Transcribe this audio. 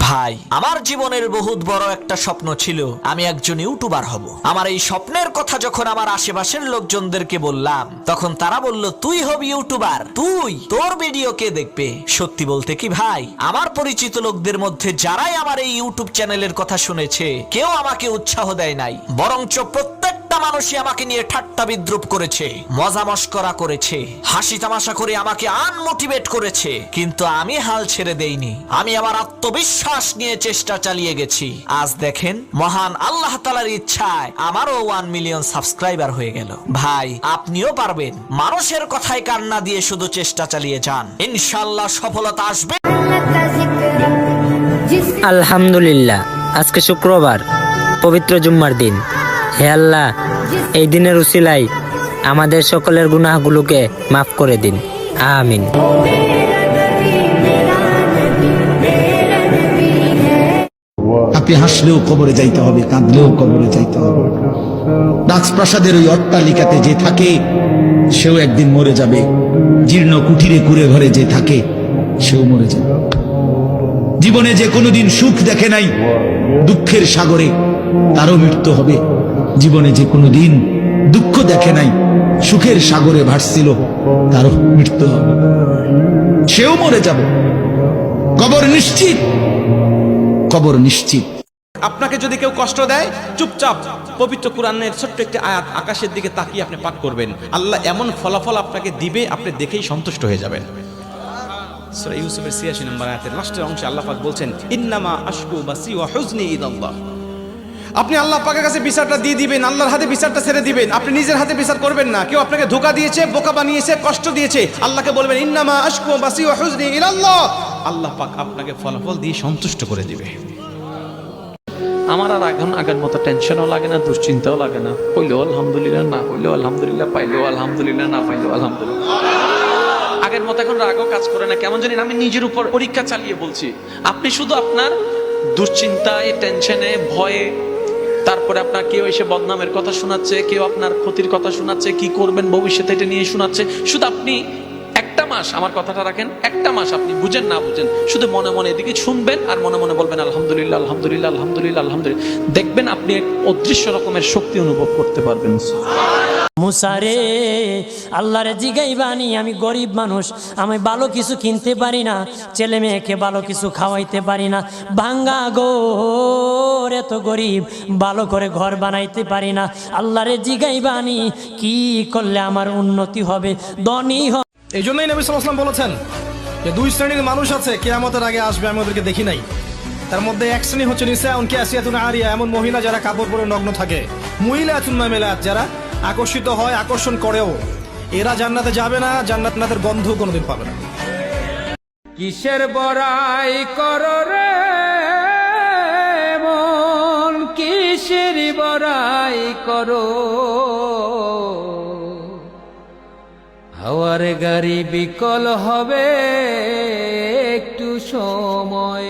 ভাই, আমার জীবনের বহুত বড় একটা স্বপ্ন ছিল আমি একজন ইউটিউবার হব। আমার এই স্বপ্নের কথা যখন আমার আশেপাশের লোকজনদেরকে বললাম, তখন তারা বলল, তুই হবি ইউটিউবার, তুই, তোর ভিডিও কে দেখবে? সত্যি বলতে কি ভাই, আমার পরিচিত লোকদের মধ্যে যারাই আমার এই ইউটিউব চ্যানেলের কথা শুনেছে, কেউ আমাকে উৎসাহ দেয় নাই, বরঞ্চ প্রত্যেকটা মানুষই আমাকে নিয়ে ঠাট্টা বিদ্রুপ করেছে, মজা মস্করা করেছে, হাসি তামাশা করে আমাকে আনমোটিভেট করেছে। কিন্তু আমি হাল ছেড়ে দেইনি। আমি আমার আত্মবিশ্বাস নিয়ে চেষ্টা চালিয়ে গেছি। আজ দেখেন, মহান আল্লাহ তাআলার ইচ্ছায় আমারও 1 মিলিয়ন সাবস্ক্রাইবার হয়ে গেল। ভাই, আপনিও পারবেন। মানুষের কথায় কান্না দিয়ে শুধু চেষ্টা চালিয়ে যান, ইনশাআল্লাহ সফলতা আসবে। আলহামদুলিল্লাহ, আজকে শুক্রবার, পবিত্র জুম্মার দিন। হে আল্লাহ, এই দিনের উসিলায় আমাদের সকলের গুনাহগুলোকে মাফ করে দিন, আমিন। আপনি হাসলেও কবরে যাইতে হবে, কাঁদলেও কবরে যাইতে হবে। রাজপ্রাসাদের ওই অট্টালিকাতে যে থাকে সেও একদিন মরে যাবে, জীর্ণ কুঠিরে কুড়ে ঘরে যে থাকে সেও মরে যাবে। জীবনে যে কোনোদিন সুখ দেখে নাই, দুঃখের সাগরে তারও মৃত্যু হবে। জীবনে যে কোনোদিন দুঃখ দেখে নাই, সুখের সাগরে ভাসছিল, তারও মৃত্যু হবে, সেও মরে যাবে। কবর নিশ্চিত, কবর নিশ্চিত। আপনাকে যদি কেউ কষ্ট দেয়, চুপচাপ পবিত্র কোরআনের ছোট্ট একটি আয়াত আকাশের দিকে তাকিয়ে আপনি পাঠ করবেন, আল্লাহ এমন ফলাফল আপনাকে দিবে, আপনি দেখেই সন্তুষ্ট হয়ে যাবেন। সূরা ইউসুফের ৮৬ নম্বর আয়াতের লাস্টের অংশে আল্লাহ পাক বলছেন, ইন্নামা আশকু বাসি ওয়া হুজনি ইলাল্লাহ। আপনি আল্লাহ পাকের কাছে বিচারটা দিয়ে দিবেন, আল্লাহর হাতে বিচারটা ছেড়ে দিবেন। আপনি নিজের হাতে বিচার করবেন না। কেউ আপনাকে ধোঁকা দিয়েছে, বোকা বানিয়েছে, কষ্ট দিয়েছে, আল্লাহকে বলবেন, ইন্নামা আশকু বাসি ওয়া হুজনি ইলাল্লাহ। আল্লাহ পাক আপনাকে ফলাফল দিয়ে সন্তুষ্ট করে দিবে। আমার আর এখন আগের মতো টেনশনও লাগে না, দুশ্চিন্তাও লাগে না। হইলেও আলহামদুলিল্লাহ, না হইলেও আলহামদুলিল্লাহ, পাইলেও আলহামদুলিল্লাহ, না পাইলেও আলহামদুলিল্লাহ। আগের মতো এখন রাগও কাজ করে না, কেমন জানি আমি নিজের উপর পরীক্ষা চালিয়ে বলছি। আপনি শুধু আপনার দুশ্চিন্তায়, টেনশনে, ভয়ে, তারপরে আপনার কেউ এসে বদনামের কথা শোনাচ্ছে, কেউ আপনার ক্ষতির কথা শোনাচ্ছে, কি করবেন ভবিষ্যতে এটা নিয়ে শোনাচ্ছে। শুধু আপনি একটা মাস, আমার কথাটা রাখেন, একটা মাস আপনি বুঝেন না বুঝেন, শুধু মনে মনে এদিকে শুনবেন আর মনে মনে বলবেন আলহামদুলিল্লাহ, আলহামদুলিল্লাহ, আলহামদুলিল্লাহ, আলহামদুলিল্লাহ। দেখবেন আপনি এক অদৃশ্য রকমের শক্তি অনুভব করতে পারবেন। মুসারে, আল্লাহরে জিগাইবানি, আমি গরিব মানুষ, আমি ভালো কিছু কিনতে পারি না, ছেলে মেয়েকে ভালো কিছু খাওয়াইতে পারি না, ভাঙ্গা ঘর, এত গরিব, ভালো করে ঘর বানাইতে পারি না। আল্লাহরে জিগাইবানি, কি করলে আমার উন্নতি হবে, ধনী হবে। এই জন্যই নবী সাল্লাল্লাহু আলাইহি ওয়াসাল্লাম বলেছেন যে দুই শ্রেণীর মানুষ আছে কিয়ামতের আগে আসবে, আমি ওদেরকে দেখি নাই। তার মধ্যে এক শ্রেণী হচ্ছে নিসাউন কাসিয়াতুন আরিয়া, এমন মহিলা যারা কাপড় পরে নগ্ন থাকে, মুইলাতুন মামিলাত, যারা আকর্ষিত হয়, আকর্ষণ করেও। এরা জান্নাতে যাবে না, জান্নাতের গন্ধ কোনোদিন পাবে না। কিসের বড়াই করো রে মন, কিসের বড়াই করো, হাওয়ার গাড়ি বিকল হবে একটু সময়।